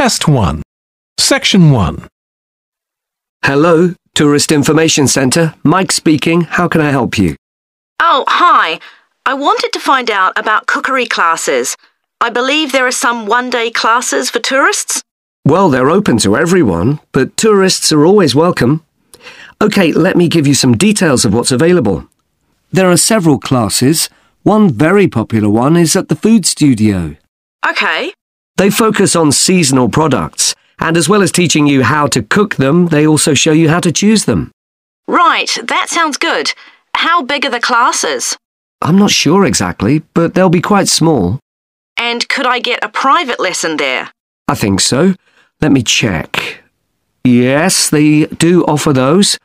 Test 1. Section 1. Hello, Tourist Information Centre. Mike speaking. How can I help you? Oh, hi. I wanted to find out about cookery classes. I believe there are some one-day classes for tourists. Well, they're open to everyone, but tourists are always welcome. OK, let me give you some details of what's available. There are several classes. One very popular one is at the food studio. OK. They focus on seasonal products, and as well as teaching you how to cook them, they also show you how to choose them. Right, that sounds good. How big are the classes? I'm not sure exactly, but they'll be quite small. And could I get a private lesson there? I think so. Let me check. Yes, they do offer those.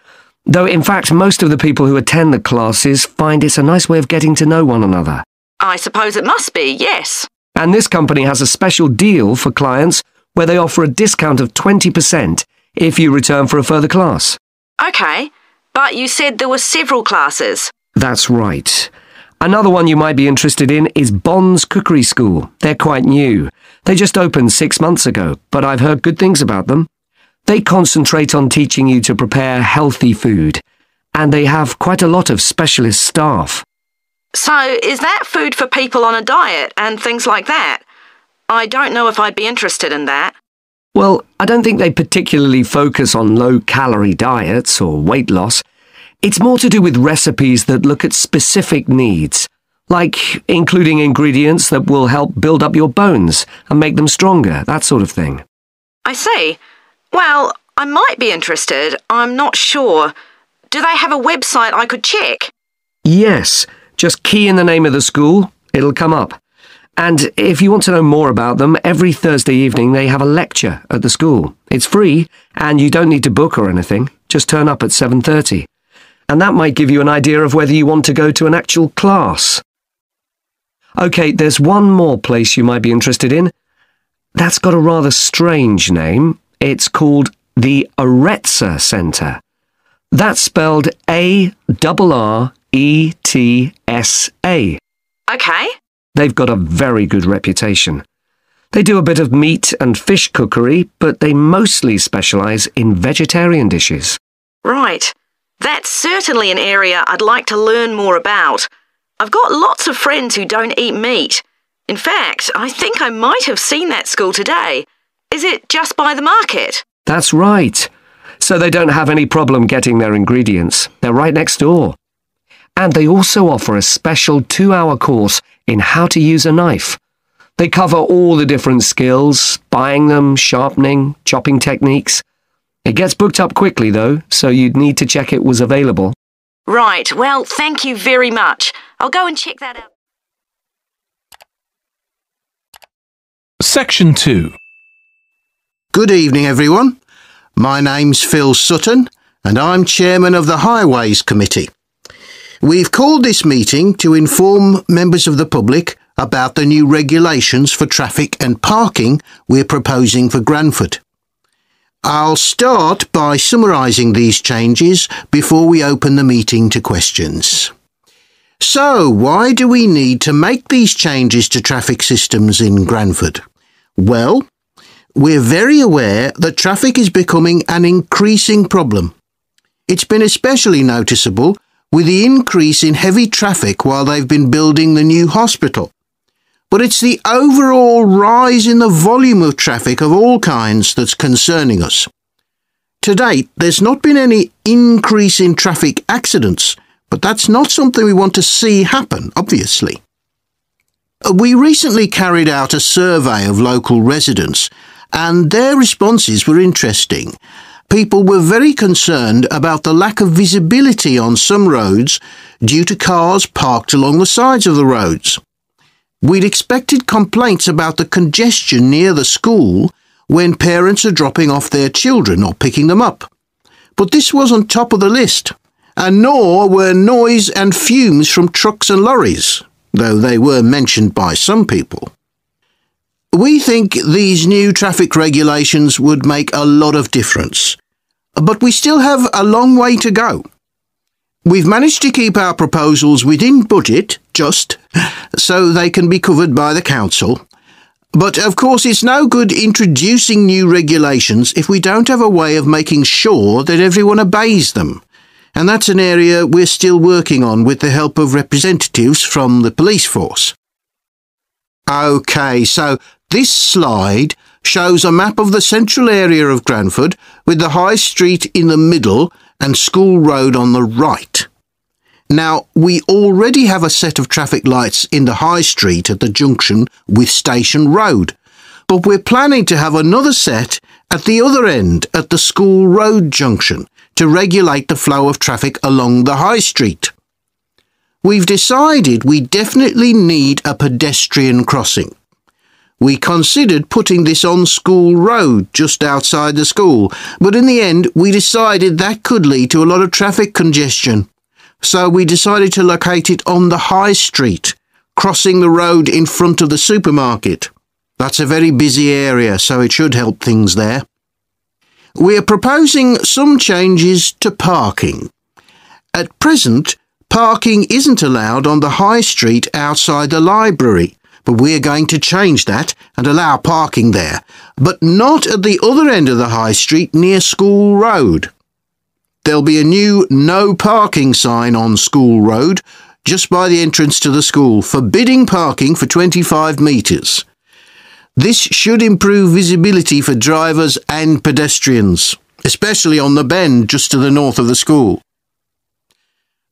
Though, in fact, most of the people who attend the classes find it's a nice way of getting to know one another. I suppose it must be, yes. And this company has a special deal for clients where they offer a discount of 20% if you return for a further class. OK, but you said there were several classes. That's right. Another one you might be interested in is Bond's Cookery School. They're quite new. They just opened 6 months ago, but I've heard good things about them. They concentrate on teaching you to prepare healthy food, and they have quite a lot of specialist staff. So, is that food for people on a diet and things like that? I don't know if I'd be interested in that. Well, I don't think they particularly focus on low-calorie diets or weight loss. It's more to do with recipes that look at specific needs, like including ingredients that will help build up your bones and make them stronger, that sort of thing. I see. Well, I might be interested. I'm not sure. Do they have a website I could check? Yes. Just key in the name of the school. It'll come up. And if you want to know more about them, every Thursday evening they have a lecture at the school. It's free, and you don't need to book or anything. Just turn up at 7:30. And that might give you an idea of whether you want to go to an actual class. OK, there's one more place you might be interested in. That's got a rather strange name. It's called the Aretsa Centre. That's spelled A-R-R-E-T-S-A. OK. They've got a very good reputation. They do a bit of meat and fish cookery, but they mostly specialise in vegetarian dishes. Right. That's certainly an area I'd like to learn more about. I've got lots of friends who don't eat meat. In fact, I think I might have seen that school today. Is it just by the market? That's right. So they don't have any problem getting their ingredients. They're right next door. And they also offer a special 2-hour course in how to use a knife. They cover all the different skills, buying them, sharpening, chopping techniques. It gets booked up quickly, though, so you'd need to check it was available. Right, well, thank you very much. I'll go and check that out. Section 2. Good evening, everyone. My name's Phil Sutton, and I'm chairman of the Highways Committee. We've called this meeting to inform members of the public about the new regulations for traffic and parking we're proposing for Granford. I'll start by summarising these changes before we open the meeting to questions. So, why do we need to make these changes to traffic systems in Granford? Well, we're very aware that traffic is becoming an increasing problem. It's been especially noticeable with the increase in heavy traffic while they've been building the new hospital. But it's the overall rise in the volume of traffic of all kinds that's concerning us. To date, there's not been any increase in traffic accidents, but that's not something we want to see happen, obviously. We recently carried out a survey of local residents, and their responses were interesting. People were very concerned about the lack of visibility on some roads due to cars parked along the sides of the roads. We'd expected complaints about the congestion near the school when parents are dropping off their children or picking them up. But this wasn't top of the list, and nor were noise and fumes from trucks and lorries, though they were mentioned by some people. We think these new traffic regulations would make a lot of difference, but we still have a long way to go. We've managed to keep our proposals within budget, just so they can be covered by the council. But of course it's no good introducing new regulations if we don't have a way of making sure that everyone obeys them. And that's an area we're still working on with the help of representatives from the police force. OK, so this slide shows a map of the central area of Granford with the High Street in the middle and School Road on the right. Now, we already have a set of traffic lights in the High Street at the junction with Station Road, but we're planning to have another set at the other end at the School Road junction to regulate the flow of traffic along the High Street. We've decided we definitely need a pedestrian crossing. We considered putting this on School Road just outside the school, but in the end we decided that could lead to a lot of traffic congestion. So we decided to locate it on the High Street, crossing the road in front of the supermarket. That's a very busy area, so it should help things there. We are proposing some changes to parking. At present, parking isn't allowed on the High Street outside the library, but we're going to change that and allow parking there, but not at the other end of the High Street near School Road. There'll be a new no parking sign on School Road just by the entrance to the school, forbidding parking for 25 metres. This should improve visibility for drivers and pedestrians, especially on the bend just to the north of the school.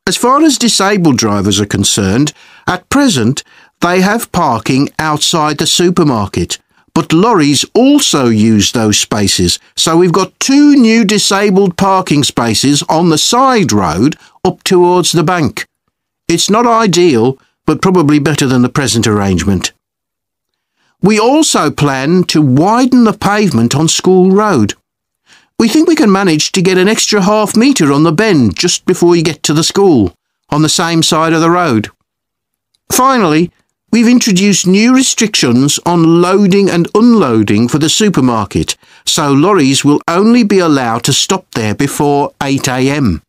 As far as disabled drivers are concerned, at present they have parking outside the supermarket, but lorries also use those spaces, so we've got 2 new disabled parking spaces on the side road up towards the bank. It's not ideal, but probably better than the present arrangement. We also plan to widen the pavement on School Road. We think we can manage to get an extra half metre on the bend just before you get to the school, on the same side of the road. Finally, we've introduced new restrictions on loading and unloading for the supermarket, so lorries will only be allowed to stop there before 8 a.m.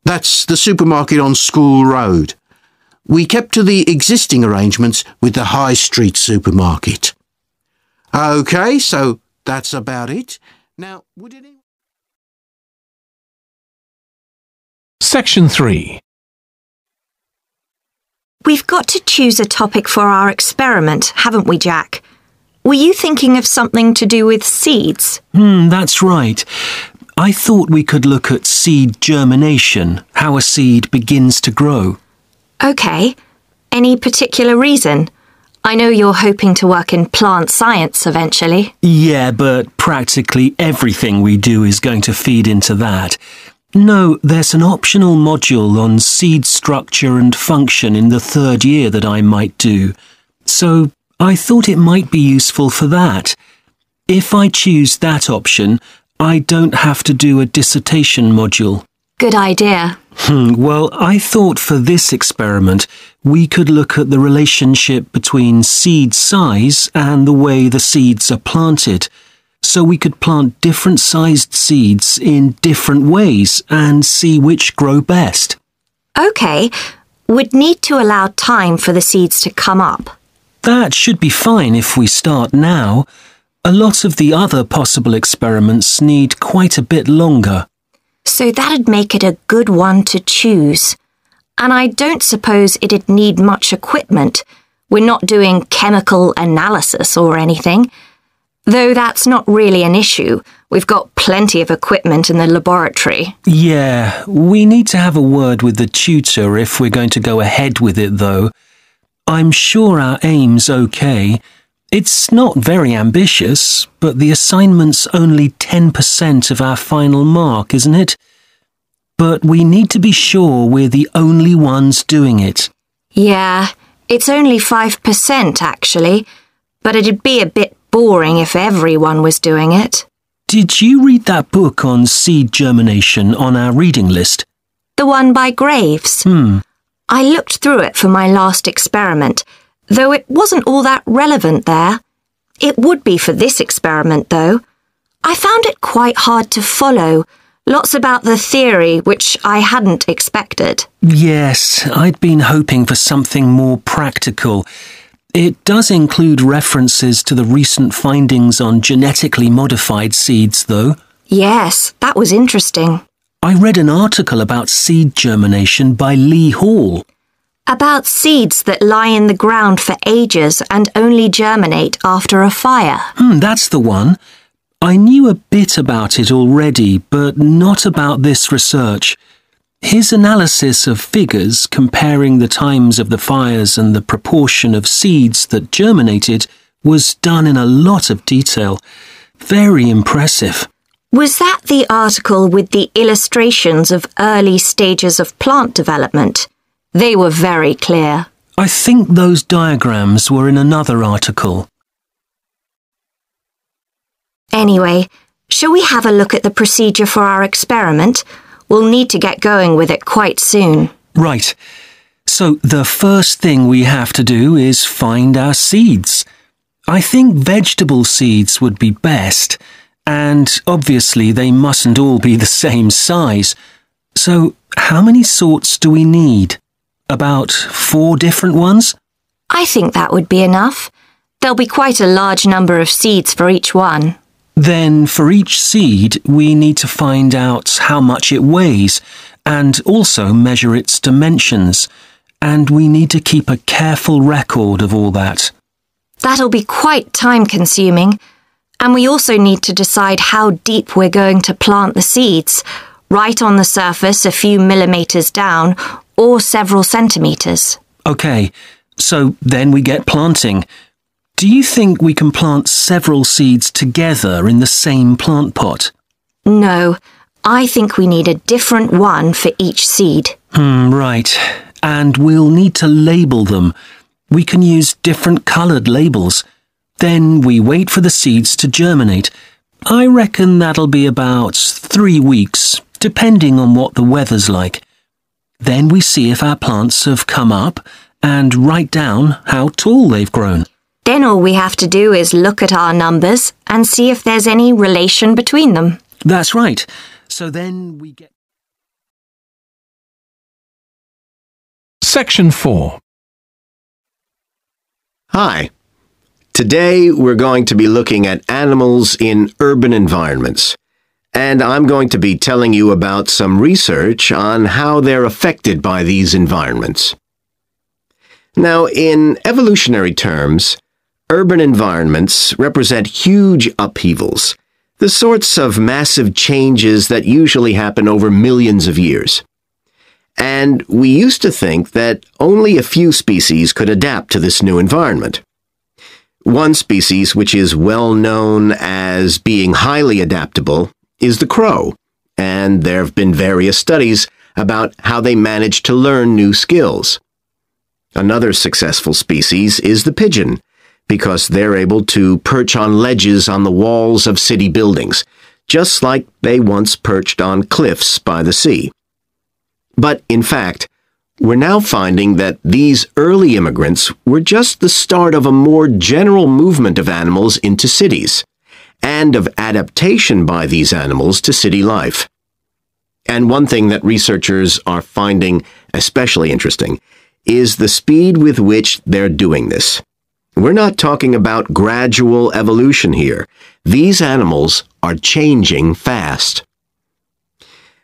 That's the supermarket on School Road. We kept to the existing arrangements with the High Street supermarket. OK, so that's about it. Now, would anyone... Section 3. We've got to choose a topic for our experiment, haven't we, Jack? Were you thinking of something to do with seeds? That's right. I thought we could look at seed germination, how a seed begins to grow. OK. Any particular reason? I know you're hoping to work in plant science eventually. Yeah, but practically everything we do is going to feed into that. No, there's an optional module on seed structure and function in the 3rd year that I might do. So I thought it might be useful for that. If I choose that option, I don't have to do a dissertation module. Good idea. Well, I thought for this experiment, we could look at the relationship between seed size and the way the seeds are planted. So we could plant different sized seeds in different ways and see which grow best. OK. We'd need to allow time for the seeds to come up. That should be fine if we start now. A lot of the other possible experiments need quite a bit longer. So that'd make it a good one to choose. And I don't suppose it'd need much equipment. We're not doing chemical analysis or anything. Though that's not really an issue. We've got plenty of equipment in the laboratory. Yeah, we need to have a word with the tutor if we're going to go ahead with it, though. I'm sure our aim's OK. It's not very ambitious, but the assignment's only 10% of our final mark, isn't it? But we need to be sure we're the only ones doing it. Yeah, it's only 5% actually, but it'd be a bit boring if everyone was doing it. Did you read that book on seed germination on our reading list? The one by Graves? I looked through it for my last experiment, though it wasn't all that relevant there. It would be for this experiment, though. I found it quite hard to follow. Lots about the theory, which I hadn't expected. Yes, I'd been hoping for something more practical. It does include references to the recent findings on genetically modified seeds, though. Yes, that was interesting. I read an article about seed germination by Lee Hall. About seeds that lie in the ground for ages and only germinate after a fire. That's the one. I knew a bit about it already, but not about this research. His analysis of figures comparing the times of the fires and the proportion of seeds that germinated was done in a lot of detail. Very impressive. Was that the article with the illustrations of early stages of plant development? They were very clear. I think those diagrams were in another article. Anyway, shall we have a look at the procedure for our experiment? We'll need to get going with it quite soon. Right. So the first thing we have to do is find our seeds. I think vegetable seeds would be best, and obviously they mustn't all be the same size. So how many sorts do we need? About 4 different ones? I think that would be enough. There'll be quite a large number of seeds for each one. Then for each seed, we need to find out how much it weighs and also measure its dimensions. And we need to keep a careful record of all that. That'll be quite time-consuming. And we also need to decide how deep we're going to plant the seeds. Right on the surface, a few millimetres down, or several centimetres. OK, so then we get planting. Do you think we can plant several seeds together in the same plant pot? No, I think we need a different one for each seed. Right. And we'll need to label them. We can use different coloured labels. Then we wait for the seeds to germinate. I reckon that'll be about 3 weeks, depending on what the weather's like. Then we see if our plants have come up and write down how tall they've grown. Then all we have to do is look at our numbers and see if there's any relation between them. That's right. So then we get... Section 4. Hi. Today we're going to be looking at animals in urban environments. And I'm going to be telling you about some research on how they're affected by these environments. Now, in evolutionary terms, urban environments represent huge upheavals, the sorts of massive changes that usually happen over millions of years. And we used to think that only a few species could adapt to this new environment. One species which is well known as being highly adaptable is the crow, and there have been various studies about how they manage to learn new skills. Another successful species is the pigeon, because they're able to perch on ledges on the walls of city buildings, just like they once perched on cliffs by the sea. But, in fact, we're now finding that these early immigrants were just the start of a more general movement of animals into cities, and of adaptation by these animals to city life. And one thing that researchers are finding especially interesting is the speed with which they're doing this. We're not talking about gradual evolution here. These animals are changing fast.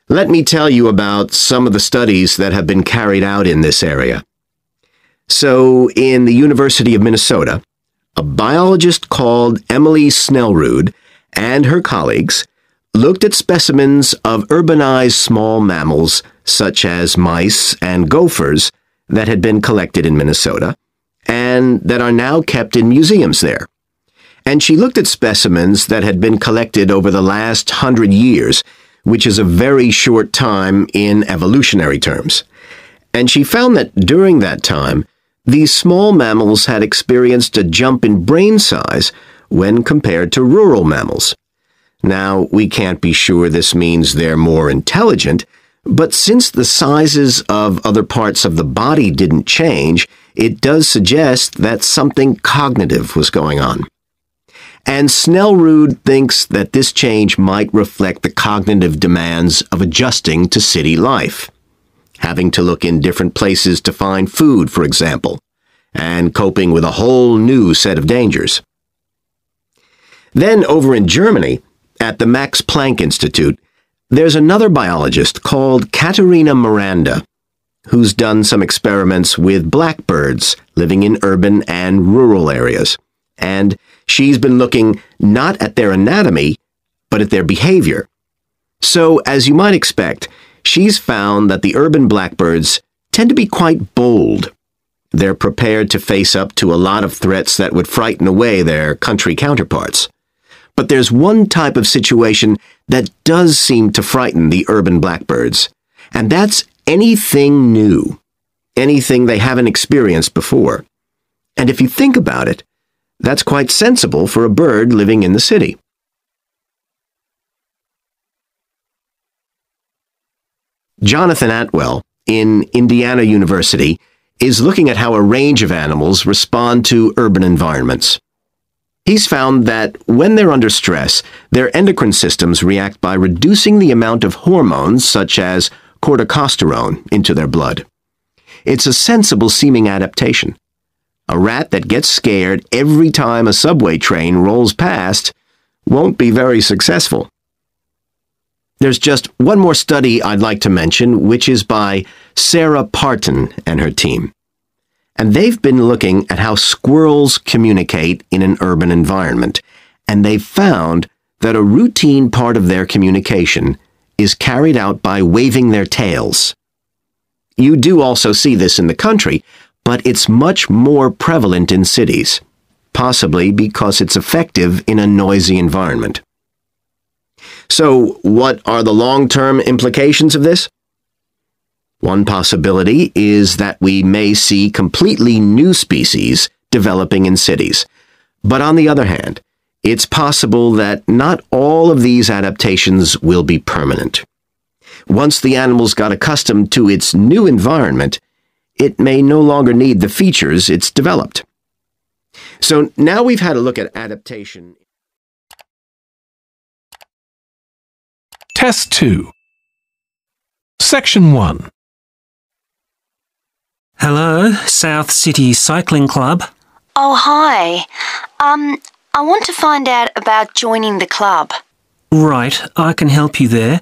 Let me tell you about some of the studies that have been carried out in this area. So, in the University of Minnesota, a biologist called Emily Snellrud and her colleagues looked at specimens of urbanized small mammals such as mice and gophers that had been collected in Minnesota and that are now kept in museums there. And she looked at specimens that had been collected over the last 100 years, which is a very short time in evolutionary terms. And she found that during that time, these small mammals had experienced a jump in brain size when compared to rural mammals. Now, we can't be sure this means they're more intelligent, but since the sizes of other parts of the body didn't change, it does suggest that something cognitive was going on. And Snellrud thinks that this change might reflect the cognitive demands of adjusting to city life, having to look in different places to find food, for example, and coping with a whole new set of dangers. Then over in Germany, at the Max Planck Institute, there's another biologist called Katharina Miranda, who's done some experiments with blackbirds living in urban and rural areas. And she's been looking not at their anatomy, but at their behavior. So, as you might expect, she's found that the urban blackbirds tend to be quite bold. They're prepared to face up to a lot of threats that would frighten away their country counterparts. But there's one type of situation that does seem to frighten the urban blackbirds, and that's anything new, anything they haven't experienced before. And if you think about it, that's quite sensible for a bird living in the city. Jonathan Atwell, in Indiana University, is looking at how a range of animals respond to urban environments. He's found that when they're under stress, their endocrine systems react by reducing the amount of hormones such as corticosterone into their blood. It's a sensible-seeming adaptation. A rat that gets scared every time a subway train rolls past won't be very successful. There's just one more study I'd like to mention, which is by Sarah Parton and her team. And they've been looking at how squirrels communicate in an urban environment, and they've found that a routine part of their communication is carried out by waving their tails. You do also see this in the country, but it's much more prevalent in cities, possibly because it's effective in a noisy environment. So, what are the long-term implications of this? One possibility is that we may see completely new species developing in cities. But on the other hand, it's possible that not all of these adaptations will be permanent. Once the animals got accustomed to its new environment, it may no longer need the features it's developed. So now we've had a look at adaptation. Test 2. Section 1. Hello, South City Cycling Club. Oh, hi. I want to find out about joining the club. Right, I can help you there.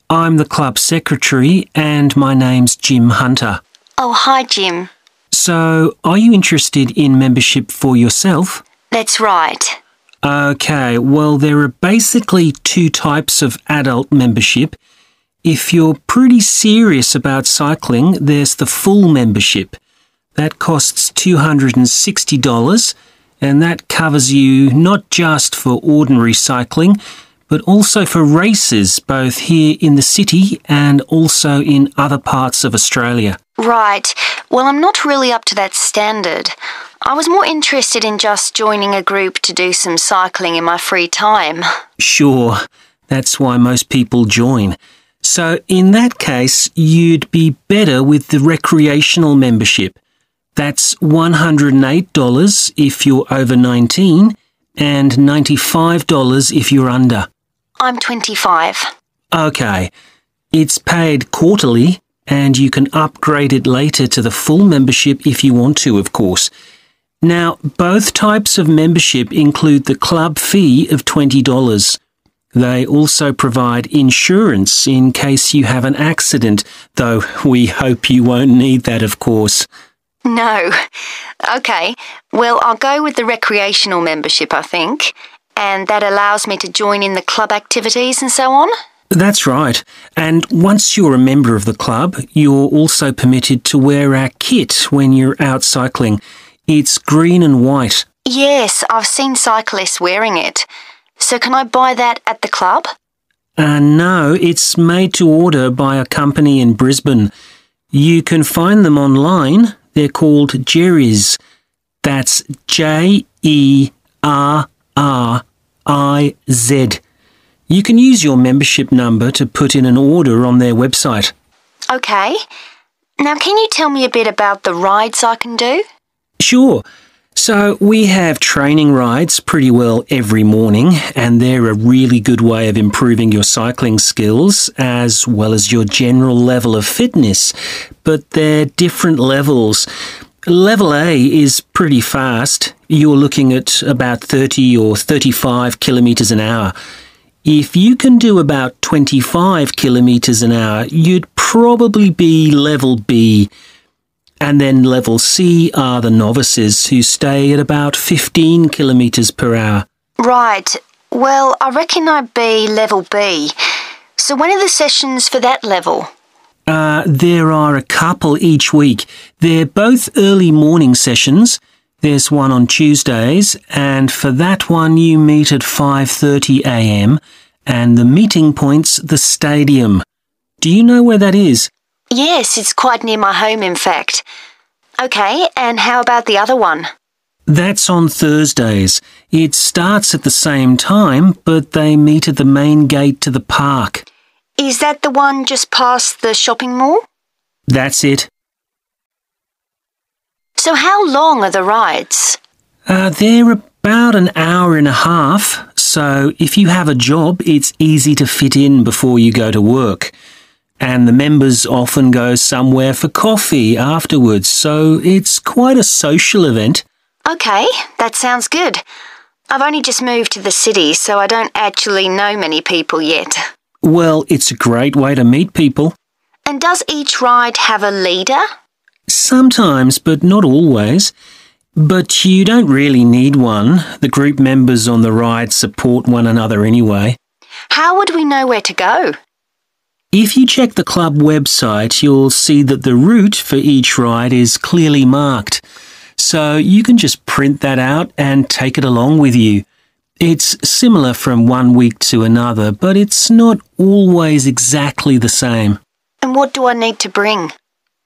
I'm the club secretary and my name's Jim Hunter. Oh, hi, Jim. So, are you interested in membership for yourself? That's right. Okay, well, there are basically two types of adult membership. If you're pretty serious about cycling, there's the full membership. That costs $260, and that covers you not just for ordinary cycling, but also for races both here in the city and also in other parts of Australia. Right. Well, I'm not really up to that standard. I was more interested in just joining a group to do some cycling in my free time. Sure, that's why most people join. So in that case, you'd be better with the recreational membership. That's $108 if you're over 19 and $95 if you're under. I'm 25. Okay, it's paid quarterly and you can upgrade it later to the full membership if you want to, of course. Now, both types of membership include the club fee of $20. They also provide insurance in case you have an accident, though we hope you won't need that, of course. No. Okay, well, I'll go with the recreational membership, I think, and that allows me to join in the club activities and so on. That's right. And once you're a member of the club, you're also permitted to wear our kit when you're out cycling. It's green and white. Yes, I've seen cyclists wearing it. So can I buy that at the club? No, it's made to order by a company in Brisbane. You can find them online. They're called Jerry's. That's Jerriz. You can use your membership number to put in an order on their website. Okay. Now can you tell me a bit about the rides I can do? Sure. So we have training rides pretty well every morning, and they're a really good way of improving your cycling skills as well as your general level of fitness. But they're different levels. Level A is pretty fast. You're looking at about 30 or 35 kilometres an hour. If you can do about 25 kilometres an hour, you'd probably be level B. And then level C are the novices who stay at about 15 kilometres per hour. Right. Well, I reckon I'd be level B. So when are the sessions for that level? There are a couple each week. They're both early morning sessions. There's one on Tuesdays, and for that one you meet at 5:30 a.m, and the meeting point's the stadium. Do you know where that is? Yes, it's quite near my home, in fact. OK, and how about the other one? That's on Thursdays. It starts at the same time, but they meet at the main gate to the park. Is that the one just past the shopping mall? That's it. So how long are the rides? They're about an hour and a half, so if you have a job, it's easy to fit in before you go to work. And the members often go somewhere for coffee afterwards, so it's quite a social event. OK, that sounds good. I've only just moved to the city, so I don't actually know many people yet. Well, it's a great way to meet people. And does each ride have a leader? Sometimes, but not always. But you don't really need one. The group members on the ride support one another anyway. How would we know where to go? If you check the club website, you'll see that the route for each ride is clearly marked. So you can just print that out and take it along with you. It's similar from one week to another, but it's not always exactly the same. And what do I need to bring?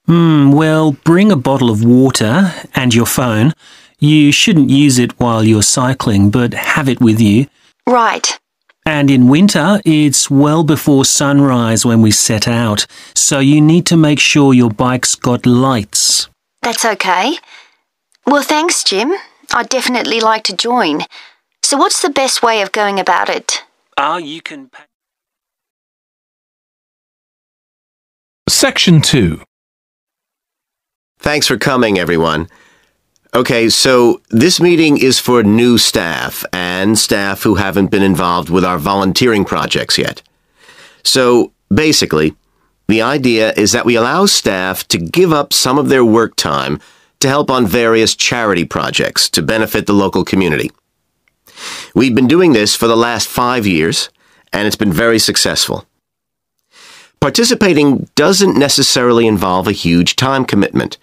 Well, bring a bottle of water and your phone. You shouldn't use it while you're cycling, but have it with you. Right. And in winter, it's well before sunrise when we set out, so you need to make sure your bike's got lights. That's OK. Well, thanks, Jim. I'd definitely like to join. So what's the best way of going about it? You can... Section 2. Thanks for coming, everyone. Okay, so this meeting is for new staff and staff who haven't been involved with our volunteering projects yet. So, basically, the idea is that we allow staff to give up some of their work time to help on various charity projects to benefit the local community. We've been doing this for the last 5 years, and it's been very successful. Participating doesn't necessarily involve a huge time commitment.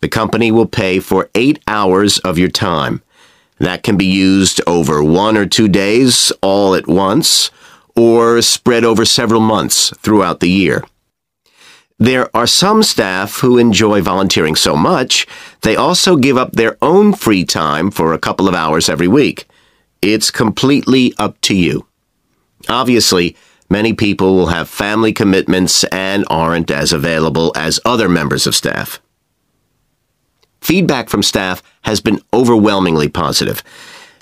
The company will pay for 8 hours of your time. That can be used over 1 or 2 days all at once, or spread over several months throughout the year. There are some staff who enjoy volunteering so much, they also give up their own free time for a couple of hours every week. It's completely up to you. Obviously, many people will have family commitments and aren't as available as other members of staff. Feedback from staff has been overwhelmingly positive.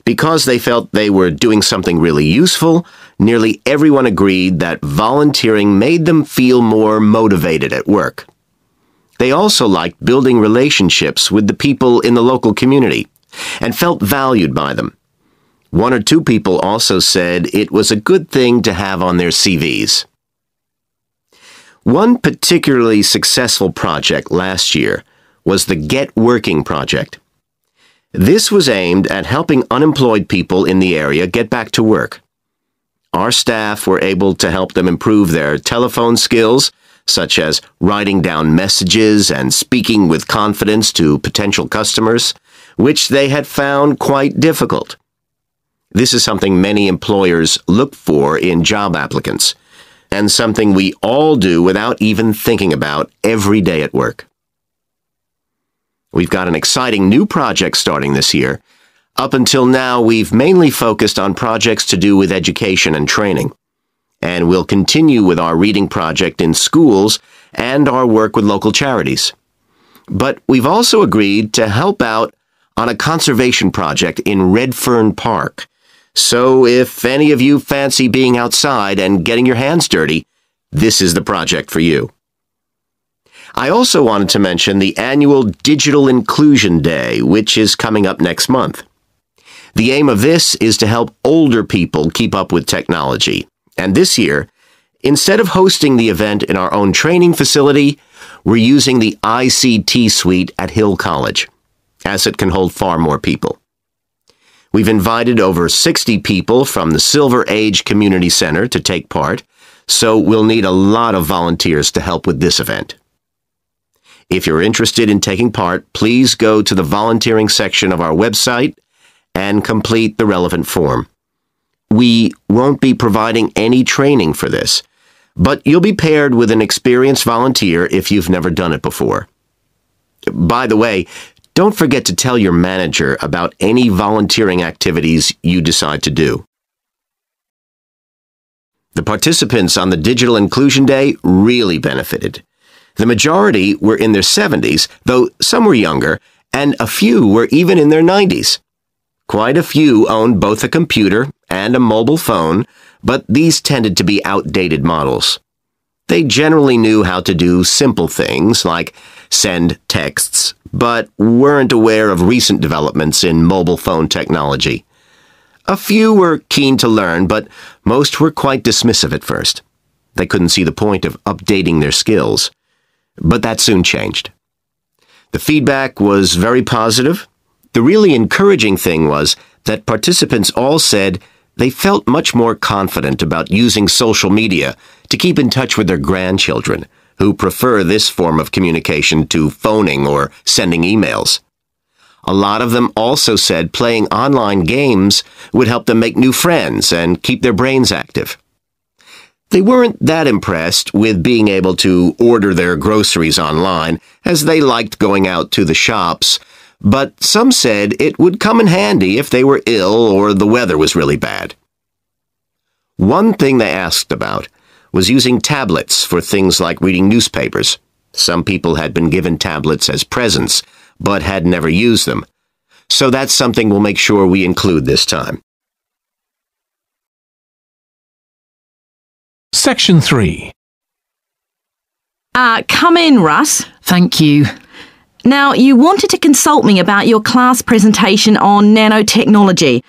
Because they felt they were doing something really useful, nearly everyone agreed that volunteering made them feel more motivated at work. They also liked building relationships with the people in the local community and felt valued by them. 1 or 2 people also said it was a good thing to have on their CVs. One particularly successful project last year was the Get Working project. This was aimed at helping unemployed people in the area get back to work. Our staff were able to help them improve their telephone skills, such as writing down messages and speaking with confidence to potential customers, which they had found quite difficult. This is something many employers look for in job applicants, and something we all do without even thinking about every day at work. We've got an exciting new project starting this year. Up until now, we've mainly focused on projects to do with education and training. And we'll continue with our reading project in schools and our work with local charities. But we've also agreed to help out on a conservation project in Redfern Park. So if any of you fancy being outside and getting your hands dirty, this is the project for you. I also wanted to mention the annual Digital Inclusion Day, which is coming up next month. The aim of this is to help older people keep up with technology. And this year, instead of hosting the event in our own training facility, we're using the ICT suite at Hill College, as it can hold far more people. We've invited over 60 people from the Silver Age Community Center to take part, so we'll need a lot of volunteers to help with this event. If you're interested in taking part, please go to the volunteering section of our website and complete the relevant form. We won't be providing any training for this, but you'll be paired with an experienced volunteer if you've never done it before. By the way, don't forget to tell your manager about any volunteering activities you decide to do. The participants on the Digital Inclusion Day really benefited. The majority were in their 70s, though some were younger, and a few were even in their 90s. Quite a few owned both a computer and a mobile phone, but these tended to be outdated models. They generally knew how to do simple things like send texts, but weren't aware of recent developments in mobile phone technology. A few were keen to learn, but most were quite dismissive at first. They couldn't see the point of updating their skills. But that soon changed. The feedback was very positive. The really encouraging thing was that participants all said they felt much more confident about using social media to keep in touch with their grandchildren, who prefer this form of communication to phoning or sending emails. A lot of them also said playing online games would help them make new friends and keep their brains active. They weren't that impressed with being able to order their groceries online, as they liked going out to the shops, but some said it would come in handy if they were ill or the weather was really bad. One thing they asked about was using tablets for things like reading newspapers. Some people had been given tablets as presents, but had never used them. So that's something we'll make sure we include this time. Section 3. Come in, Russ. Thank you. Now, you wanted to consult me about your class presentation on nanotechnology.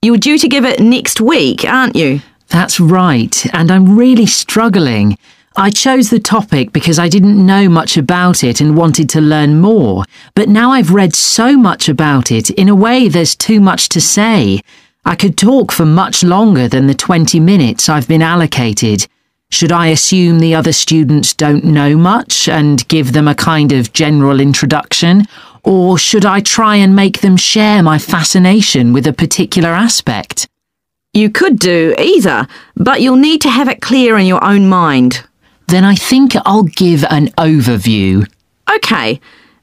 You were due to give it next week, aren't you? That's right, and I'm really struggling. I chose the topic because I didn't know much about it and wanted to learn more, but now I've read so much about it, in a way there's too much to say. I could talk for much longer than the 20 minutes I've been allocated. Should I assume the other students don't know much and give them a kind of general introduction, or should I try and make them share my fascination with a particular aspect? You could do either, but you'll need to have it clear in your own mind. Then I think I'll give an overview. OK.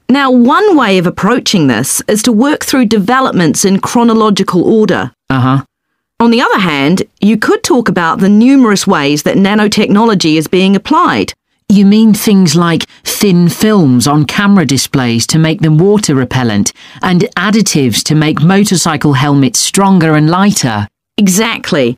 Now, one way of approaching this is to work through developments in chronological order. On the other hand, you could talk about the numerous ways that nanotechnology is being applied. You mean things like thin films on camera displays to make them water repellent and additives to make motorcycle helmets stronger and lighter? Exactly.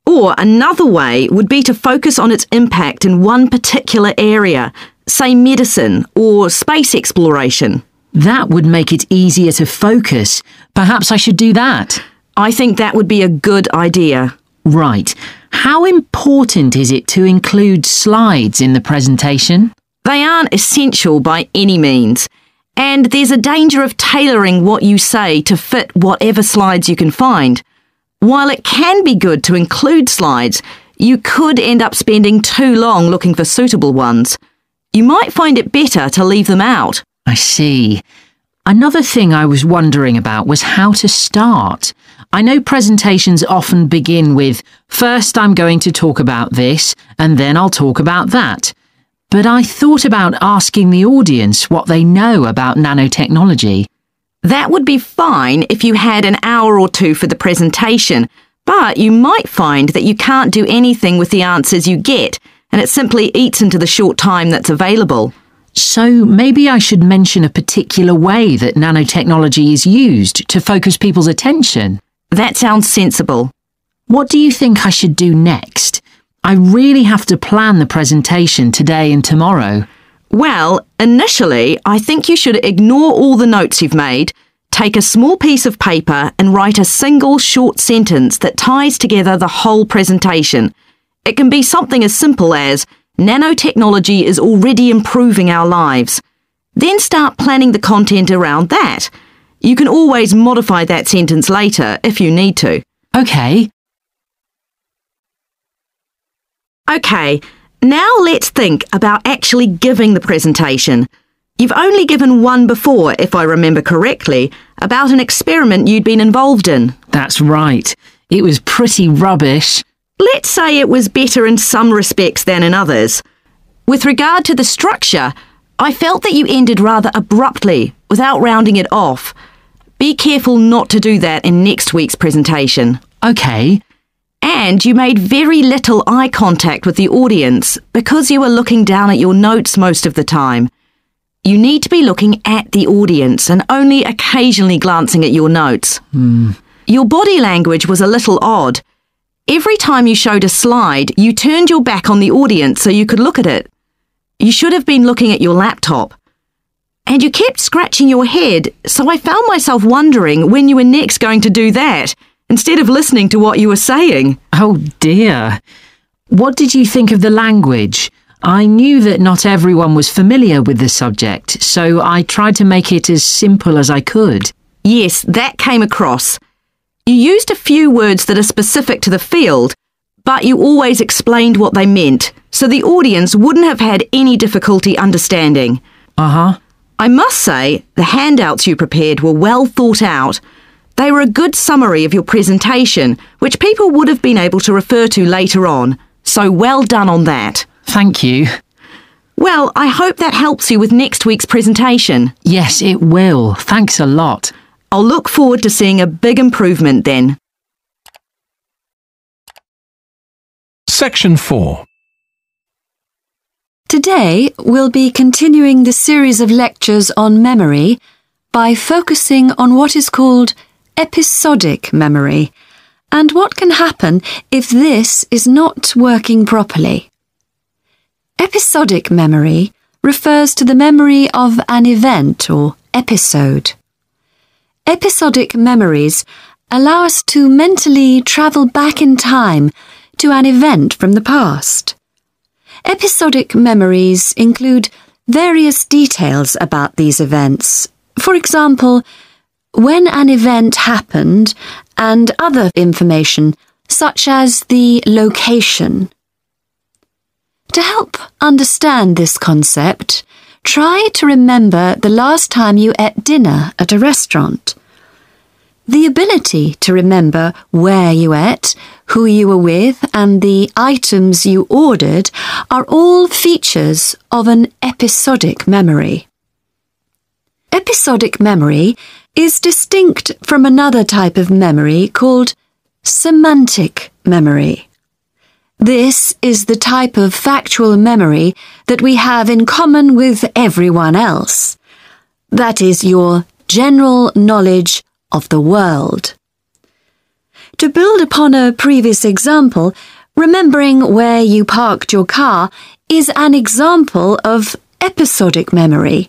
Or another way would be to focus on its impact in one particular area, say medicine or space exploration. That would make it easier to focus. Perhaps I should do that. I think that would be a good idea. Right. How important is it to include slides in the presentation? They aren't essential by any means, and there's a danger of tailoring what you say to fit whatever slides you can find. While it can be good to include slides, you could end up spending too long looking for suitable ones. You might find it better to leave them out. I see. Another thing I was wondering about was how to start. I know presentations often begin with, first I'm going to talk about this, and then I'll talk about that. But I thought about asking the audience what they know about nanotechnology. That would be fine if you had an hour or two for the presentation, but you might find that you can't do anything with the answers you get, and it simply eats into the short time that's available. So maybe I should mention a particular way that nanotechnology is used to focus people's attention. That sounds sensible. What do you think I should do next? I really have to plan the presentation today and tomorrow. Well, initially, I think you should ignore all the notes you've made, take a small piece of paper and write a single short sentence that ties together the whole presentation. It can be something as simple as, nanotechnology is already improving our lives. Then start planning the content around that. You can always modify that sentence later if you need to. OK. OK, now let's think about actually giving the presentation. You've only given one before, if I remember correctly, about an experiment you'd been involved in. That's right. It was pretty rubbish. Let's say it was better in some respects than in others. With regard to the structure, I felt that you ended rather abruptly, without rounding it off. Be careful not to do that in next week's presentation. OK. And you made very little eye contact with the audience because you were looking down at your notes most of the time. You need to be looking at the audience and only occasionally glancing at your notes. Your body language was a little odd. Every time you showed a slide, you turned your back on the audience so you could look at it. You should have been looking at your laptop. And you kept scratching your head, so I found myself wondering when you were next going to do that, instead of listening to what you were saying. Oh dear. What did you think of the language? I knew that not everyone was familiar with the subject, so I tried to make it as simple as I could. Yes, that came across. You used a few words that are specific to the field, but you always explained what they meant, so the audience wouldn't have had any difficulty understanding. Uh-huh. I must say, the handouts you prepared were well thought out. They were a good summary of your presentation, which people would have been able to refer to later on, so well done on that. Thank you. Well, I hope that helps you with next week's presentation. Yes, it will. Thanks a lot. I'll look forward to seeing a big improvement then. Section 4. Today, we'll be continuing the series of lectures on memory by focusing on what is called episodic memory and what can happen if this is not working properly. Episodic memory refers to the memory of an event or episode. Episodic memories allow us to mentally travel back in time to an event from the past. Episodic memories include various details about these events. For example, when an event happened and other information such as the location. To help understand this concept, try to remember the last time you ate dinner at a restaurant. The ability to remember where you ate, who you were with, and the items you ordered are all features of an episodic memory. Episodic memory is distinct from another type of memory called semantic memory. This is the type of factual memory that we have in common with everyone else. That is your general knowledge of the world. To build upon a previous example, remembering where you parked your car is an example of episodic memory.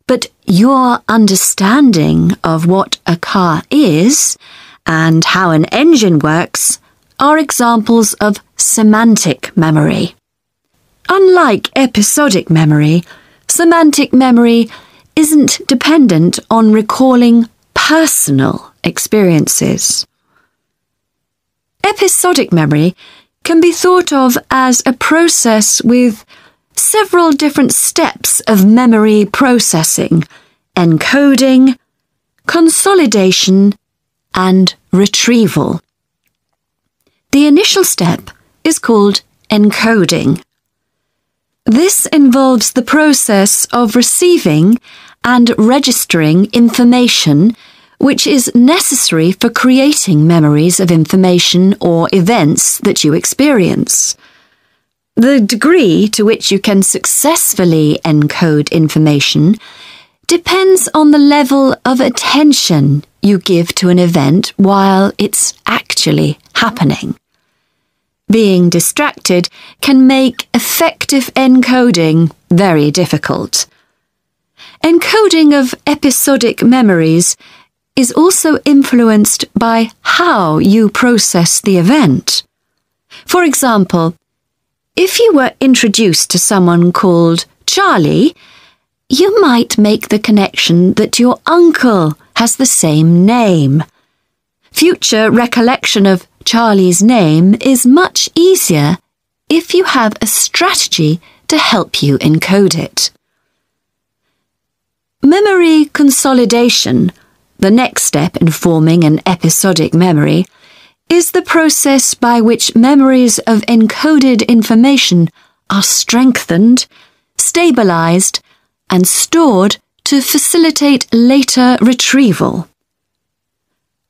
But your understanding of what a car is and how an engine works are examples of semantic memory. Unlike episodic memory, semantic memory isn't dependent on recalling personal experiences. Episodic memory can be thought of as a process with several different steps of memory processing, encoding, consolidation, and retrieval. The initial step is called encoding. This involves the process of receiving and registering information which is necessary for creating memories of information or events that you experience. The degree to which you can successfully encode information depends on the level of attention you give to an event while it's actually happening. Being distracted can make effective encoding very difficult. Encoding of episodic memories is also influenced by how you process the event. For example, if you were introduced to someone called Charlie, you might make the connection that your uncle has the same name. Future recollection of Charlie's name is much easier if you have a strategy to help you encode it. Memory consolidation, the next step in forming an episodic memory, is the process by which memories of encoded information are strengthened, stabilized, and stored to facilitate later retrieval.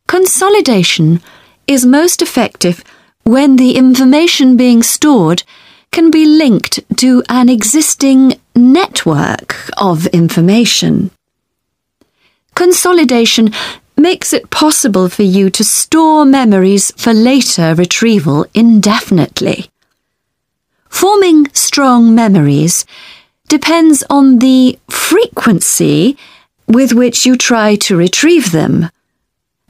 Consolidation is most effective when the information being stored can be linked to an existing network of information. Consolidation makes it possible for you to store memories for later retrieval indefinitely. Forming strong memories depends on the frequency with which you try to retrieve them.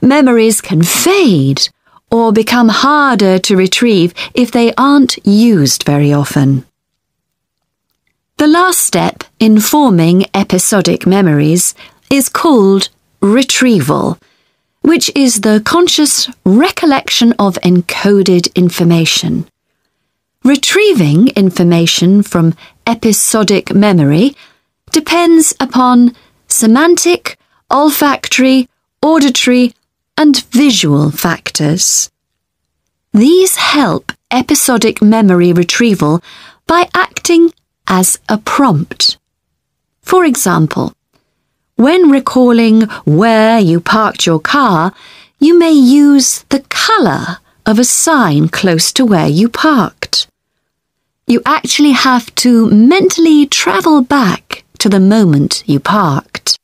Memories can fade or become harder to retrieve if they aren't used very often. The last step in forming episodic memories is called retrieval, which is the conscious recollection of encoded information. Retrieving information from episodic memory depends upon semantic, olfactory, auditory, and visual factors. These help episodic memory retrieval by acting as a prompt. For example, when recalling where you parked your car, you may use the colour of a sign close to where you parked. You actually have to mentally travel back to the moment you parked.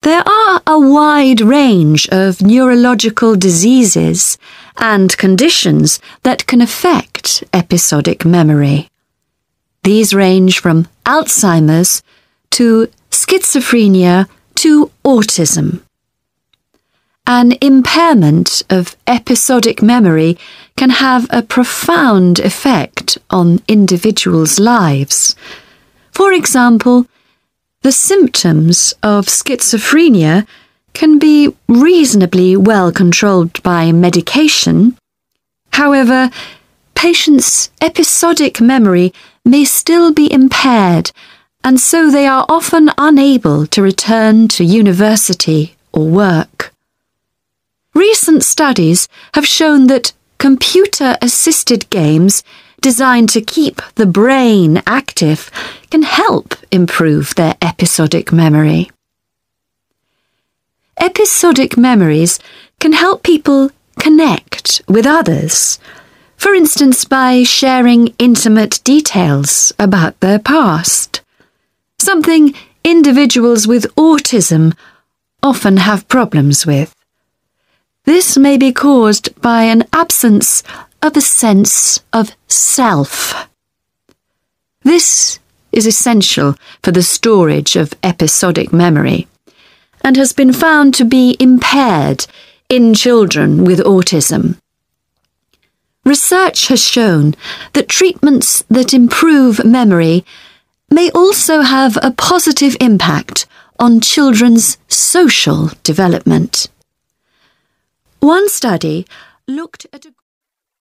There are a wide range of neurological diseases and conditions that can affect episodic memory. These range from Alzheimer's to schizophrenia to autism. An impairment of episodic memory can have a profound effect on individuals' lives. For example, the symptoms of schizophrenia can be reasonably well controlled by medication. However, patients' episodic memory may still be impaired, and so they are often unable to return to university or work. Recent studies have shown that computer-assisted games designed to keep the brain active can help improve their episodic memory. Episodic memories can help people connect with others, for instance by sharing intimate details about their past, something individuals with autism often have problems with. This may be caused by an absence of a sense of self. This is essential for the storage of episodic memory and has been found to be impaired in children with autism. Research has shown that treatments that improve memory may also have a positive impact on children's social development. One study looked at